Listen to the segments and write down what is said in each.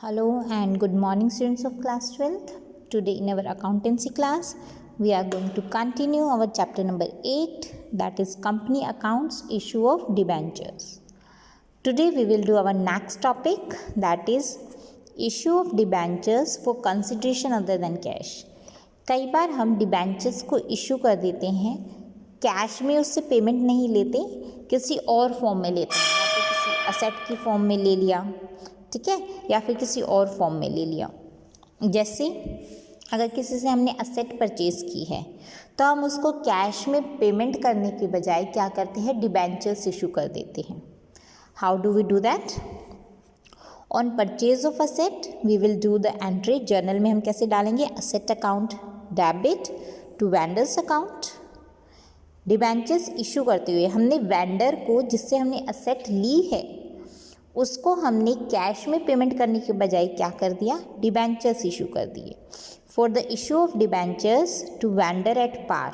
Hello and good morning, students of class 12th. Today in our accountancy class we are going to continue our chapter number 8, that is company accounts, issue of debentures. Today we will do our next topic, that is issue of debentures for consideration other than cash. कई बार हम debentures को issue कर देते हैं, cash में उससे payment नहीं लेते, किसी और फॉर्म में लेते हैं, या तो किसी असेट की फॉर्म में ले लिया, ठीक है, या फिर किसी और फॉर्म में ले लिया। जैसे अगर किसी से हमने असेट परचेज की है तो हम उसको कैश में पेमेंट करने के बजाय क्या करते हैं, डिबेंचर्स इशू कर देते हैं। How do we do that? On purchase of asset we will do the entry, journal में हम कैसे डालेंगे, asset account debit to vendors account. Debentures issue करते हुए हमने वेंडर को, जिससे हमने असेट ली है, उसको हमने कैश में पेमेंट करने के बजाय क्या कर दिया, डिबेंचर्स इशू कर दिए। For the issue of debentures to vendor at par,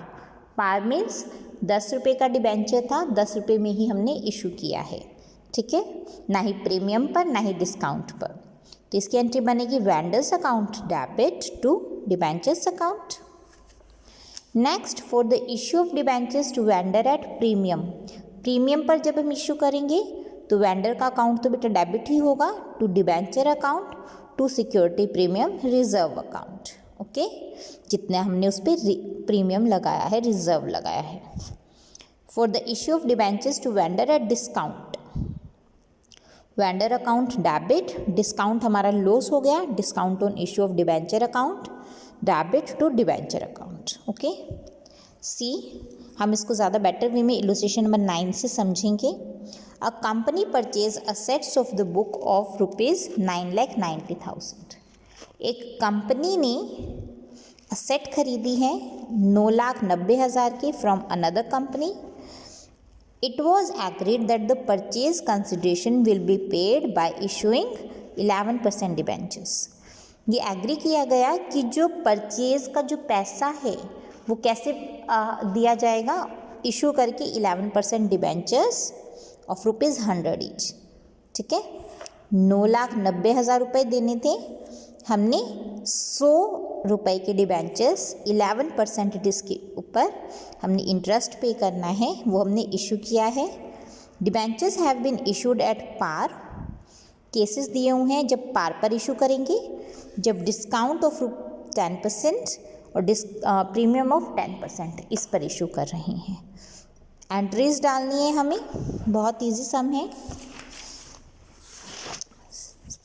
par means 10 रुपये का डिबेंचर था, 10 रुपये में ही हमने इशू किया है, ठीक है, ना ही प्रीमियम पर ना ही डिस्काउंट पर। तो इसकी एंट्री बनेगी vendors account debit to debentures account. Next, for the issue of debentures to vendor at premium, premium पर जब हम इशू करेंगे तो वेंडर का अकाउंट तो बेटा डेबिट ही होगा, to debenture account to security premium reserve account. Okay, जितने हमने उस पर प्रीमियम लगाया है, रिजर्व लगाया है। For the issue of debentures to vendor at discount, vendor account debit, discount हमारा लॉस हो गया, discount on issue of debenture account debit to debenture account. Okay, see, हम इसको ज़्यादा बेटर वे में इलस्ट्रेशन नंबर 9 से समझेंगे। A company purchase assets of the book of ₹9,90,000, एक कंपनी ने असेट खरीदी है 9,90,000 की from another company. It was agreed that the purchase consideration will be paid by issuing 11% debentures. ये एग्री किया गया कि जो परचेज का जो पैसा है वो कैसे दिया जाएगा, इशू करके 11% डिबेंचर्स ऑफ ₹100 ईच, ठीक है। 9,90,000 रुपये देने थे, हमने 100 रुपये के डिबेंचर्स 11% जिसके ऊपर हमने इंटरेस्ट पे करना है वो हमने इशू किया है। Debentures have been issued at par, cases दिए हुए हैं जब पार पर इशू करेंगे, जब डिस्काउंट ऑफ 10% और प्रीमियम ऑफ 10% इस पर इशू कर रहे हैं। एंट्रीज डालनी है हमें, बहुत इजी सम है।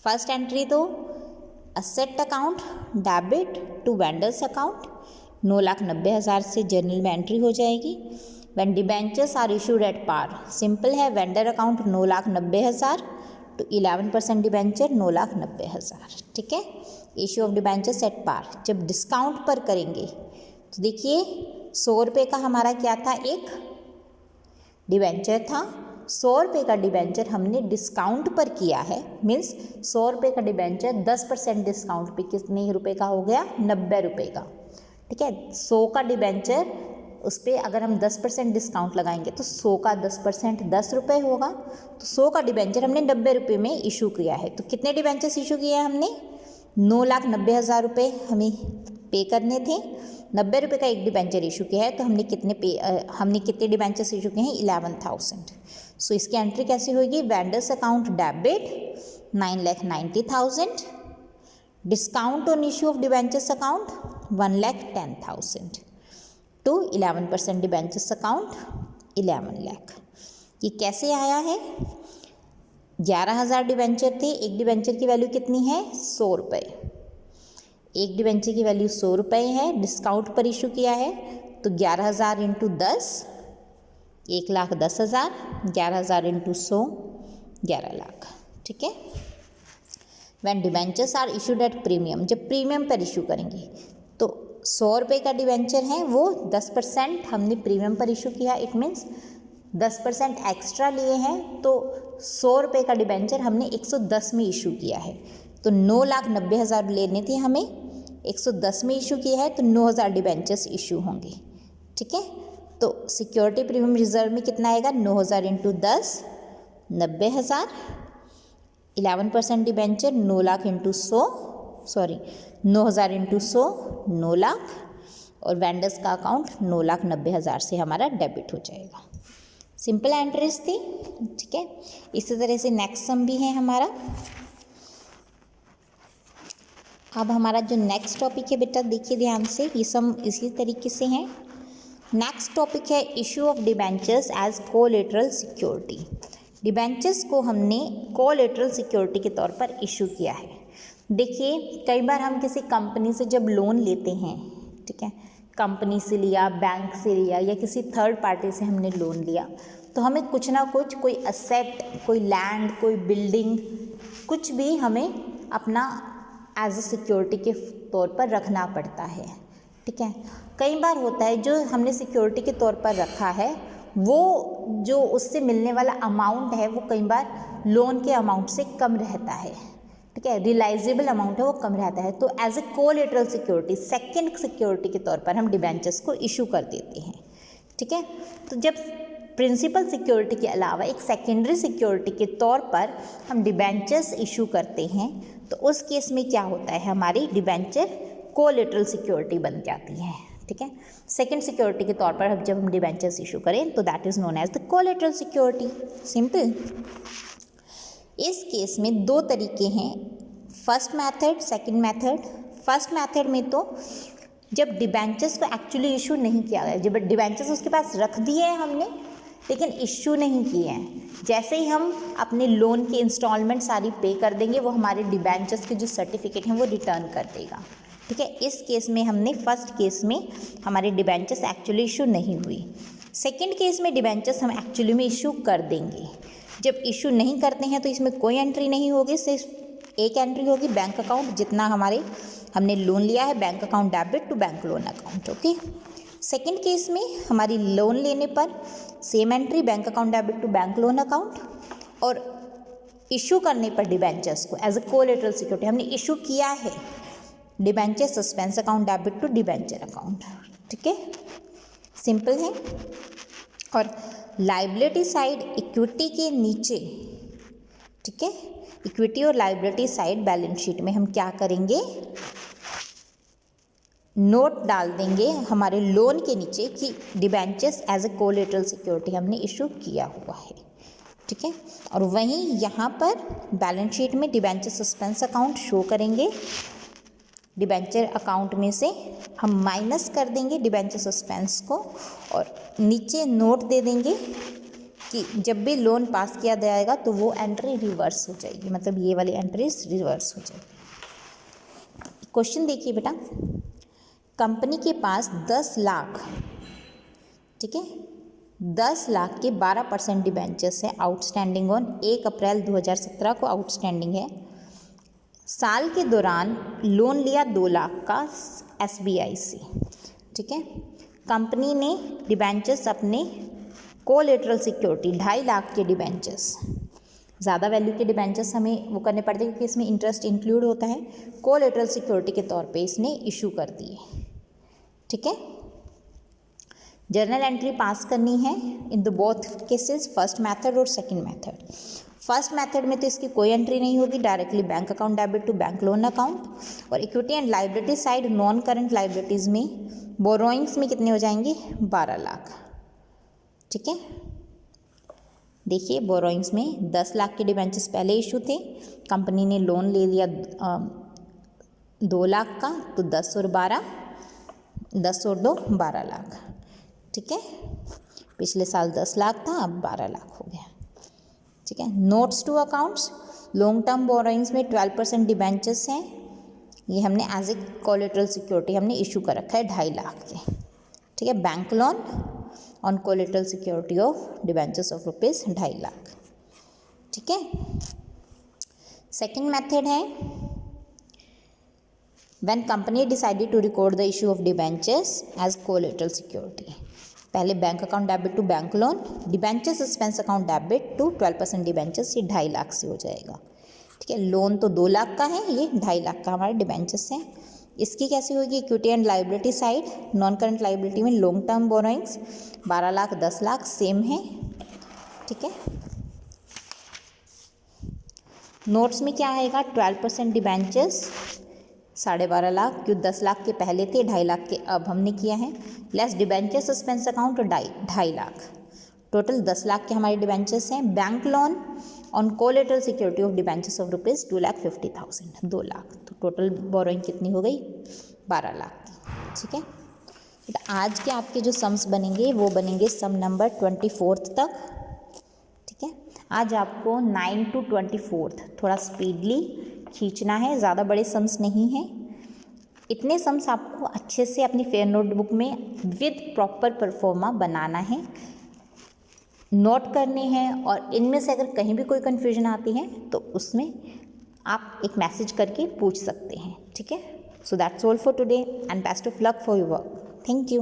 फर्स्ट एंट्री तो asset account debit to vendors account, 9,90,000 से जर्नल में एंट्री हो जाएगी। When debentures are issued at par, simple है, वेंडर अकाउंट 9,90,000 टू 11% डिबेंचर 9,90,000, ठीक है। Issue of debentures at par, जब डिस्काउंट पर करेंगे तो देखिए 100 रुपये का हमारा क्या था, एक डिबेंचर था, 100 रुपये का डिबेंचर हमने डिस्काउंट पर किया है, मीन्स 100 रुपये का डिबेंचर 10% डिस्काउंट पे कितने रुपये का हो गया, 90 रुपये का, ठीक है। 100 का डिबेंचर, उस पर अगर हम 10% डिस्काउंट लगाएंगे तो 100 का 10% 10 रुपये होगा, तो 100 का डिबेंचर हमने 90 रुपये में इशू किया है। तो कितने डिबेंचर्स इशू किया है हमने, 9,90,000 रुपये हमें पे करने थे, 90 रुपये का एक डिबेंचर इशू किया है, तो हमने कितने डिबेंचर्स इशू किए हैं, 11,000। सो इसकी एंट्री कैसी होगी, vendors account debit 9,90,000, discount on issue of debentures account 1,10,000 to 11% debentures account 11 lakh. ये कैसे आया है, 11,000 डिबेंचर थे, एक डिबेंचर की वैल्यू कितनी है, 100 रुपये, एक डिबेंचर की वैल्यू 100 रुपये है, डिस्काउंट पर इशू किया है, तो 11,000 इंटू 10 1,10,000, 11,000 इंटू 100 11 लाख, ठीक है। When debentures are issued at premium, जब प्रीमियम पर इशू करेंगे तो 100 रुपये का डिबेंचर है वो 10% हमने प्रीमियम पर इशू किया, इट मीन्स 10% एक्स्ट्रा लिए हैं, तो 100 रुपये का डिबेंचर हमने 110 में इशू किया है, तो 9,90,000 लेने थे हमें, 110 में इशू किया है तो 9,000 डिबेंचर्स इशू होंगे, ठीक है। तो सिक्योरिटी प्रीमियम रिजर्व में कितना आएगा, 9,000 into 10 90,000, 11% debenture 9 lakh into 100, sorry 9,000 into 100 9 lakh, और वेंडर्स का अकाउंट 9,90,000 से हमारा डेबिट हो जाएगा। सिंपल एंट्रीज थी, ठीक है। इसी तरह से नेक्स्ट सम भी है हमारा। अब हमारा जो नेक्स्ट टॉपिक है बेटा देखिए ध्यान से, ये सम इसी तरीके से हैं। नेक्स्ट टॉपिक है issue of debentures as collateral security. Debentures को हमने कोलेटरल सिक्योरिटी के तौर पर इशू किया है। देखिए कई बार हम किसी कंपनी से जब लोन लेते हैं, ठीक है, कंपनी से लिया, बैंक से लिया, या किसी थर्ड पार्टी से हमने लोन लिया, तो हमें कुछ ना कुछ, कोई असेट, कोई लैंड, कोई बिल्डिंग, कुछ भी हमें अपना एज ए सिक्योरिटी के तौर पर रखना पड़ता है, ठीक है। कई बार होता है जो हमने सिक्योरिटी के तौर पर रखा है, वो जो उससे मिलने वाला अमाउंट है वो कई बार लोन के अमाउंट से कम रहता है, ठीक है, रियलाइजेबल अमाउंट है वो कम रहता है। तो as a collateral security, second security के तौर पर हम डिबेंचर्स को इशू कर देते हैं, ठीक है। तो जब प्रिंसिपल सिक्योरिटी के अलावा एक सेकेंडरी सिक्योरिटी के तौर पर हम डिबेंचर्स इशू करते हैं, तो उस केस में क्या होता है, हमारी डिबेंचर कोलेटरल सिक्योरिटी बन जाती है, ठीक है। सेकेंड सिक्योरिटी के तौर पर जब हम डिबेंचर्स इशू करें तो that is known as the collateral security. Simple. इस केस में दो तरीके हैं, first method, second method. First method में तो जब डिबेंचर्स को एक्चुअली इशू नहीं किया गया, जब डिबेंचर्स उसके पास रख दिए हैं हमने लेकिन इशू नहीं किए हैं, जैसे ही हम अपने लोन की इंस्टॉलमेंट सारी पे कर देंगे वो हमारे डिबेंचर्स के जो सर्टिफिकेट हैं वो रिटर्न कर देगा, ठीक है। इस केस में हमने, फर्स्ट केस में हमारे डिबेंचर्स एक्चुअली इशू नहीं हुई। सेकंड केस में डिबेंचर्स हम एक्चुअली में इशू कर देंगे। जब इशू नहीं करते हैं तो इसमें कोई एंट्री नहीं होगी, सिर्फ एक एंट्री होगी, बैंक अकाउंट, जितना हमने लोन लिया है bank account debit to bank loan account, okay. Second case में हमारी लोन लेने पर same entry, bank account debit to bank loan account, और इशू करने पर डिबेंचर्स को एज ए कोलेटरल सिक्योरिटी हमने इशू किया है, debenture suspense account debit to debenture account, ठीक है। सिंपल है। और लाइबिलिटी साइड इक्विटी के नीचे, ठीक है, इक्विटी और लाइबिलिटी साइड बैलेंस शीट में हम क्या करेंगे, नोट डाल देंगे हमारे लोन के नीचे कि debentures as a collateral security हमने इशू किया हुआ है, ठीक है। और वहीं यहाँ पर बैलेंस शीट में डिबेंचर सस्पेंस अकाउंट शो करेंगे, डिबेंचर अकाउंट में से हम माइनस कर देंगे डिबेंचर सस्पेंस को, और नीचे नोट दे देंगे कि जब भी लोन पास किया जाएगा तो वो एंट्री रिवर्स हो जाएगी, मतलब ये वाली एंट्रीज रिवर्स हो जाएगी। क्वेश्चन देखिए बेटा, कंपनी के पास 10 लाख, ठीक है, 10 लाख के 12% डिबेंचर्स है आउटस्टैंडिंग ऑन 1 अप्रैल 2017 को आउटस्टैंडिंग है। साल के दौरान लोन लिया 2 लाख का SBI से, ठीक है। कंपनी ने डिबेंचर्स अपने कोलेटरल सिक्योरिटी 2.5 लाख के डिबेंचर्स, ज़्यादा वैल्यू के डिबेंचर्स हमें वो करने पड़ते हैं क्योंकि इसमें इंटरेस्ट इंक्लूड होता है, कोलेटरल सिक्योरिटी के तौर पे इसने इशू कर दिए, ठीक है। जर्नल एंट्री पास करनी है in the both cases, first method और सेकंड मेथड। फर्स्ट मेथड में तो इसकी कोई एंट्री नहीं होगी, directly bank account debit to bank loan account. और equity and liability side, non current liabilities में बोरोइंग्स में कितने हो जाएंगे, 12 लाख, ठीक है। देखिए बोरोइंग्स में 10 लाख के डिबेंचर्स पहले इशू थे, कंपनी ने लोन ले लिया 2 लाख का, तो 10 और 12, 10 और 2 12 लाख, ठीक है। पिछले साल 10 लाख था, अब 12 लाख हो गया, ठीक है। Notes to accounts, long term borrowings में 12% डिबेंचर्स हैं, ये हमने एज ए कोलेटरल सिक्योरिटी हमने इशू कर रखा है 2.5 लाख के, ठीक है। Bank loan on collateral security of debentures of rupees 2.5 lakh, ठीक है। सेकेंड मेथड है when company decided to record the issue of debentures as collateral security. पहले bank account debit to bank loan, debenture suspense account debit to 12% debentures, ये 2.5 लाख से हो जाएगा, ठीक है। लोन तो 2 लाख का है, ये 2.5 लाख का हमारे डिबेंचर्स हैं। इसकी कैसे होगी, equity and liability side, non current liability में long term borrowings 12 lakh 10 lakh same है, ठीक है। नोट्स में क्या आएगा, 12% डिबेंचर्स 12.5 लाख, क्यों 10 लाख के पहले थे, 2.5 लाख के अब हमने किया है, less debenture suspense account 2.5 lakh, total 10 lakh के हमारे डिबेंचर्स हैं। Bank loan on collateral security of debentures of rupees 2,50,000, 2 lakh, तो टोटल बोरोइंग कितनी हो गई, 12 लाख की। ठीक है, तो आज के आपके जो सम्स बनेंगे वो बनेंगे सम नंबर 24 तक। ठीक है, आज आपको 9 to 24 थोड़ा स्पीडली खींचना है, ज़्यादा बड़े सम्स नहीं हैं। इतने सम्स आपको अच्छे से अपनी फेयर नोटबुक में विद प्रॉपर परफॉर्मा बनाना है, नोट करने हैं, और इनमें से अगर कहीं भी कोई कन्फ्यूजन आती है तो उसमें आप एक मैसेज करके पूछ सकते हैं। ठीक है, so that's all for today and best of luck for your work. Thank you.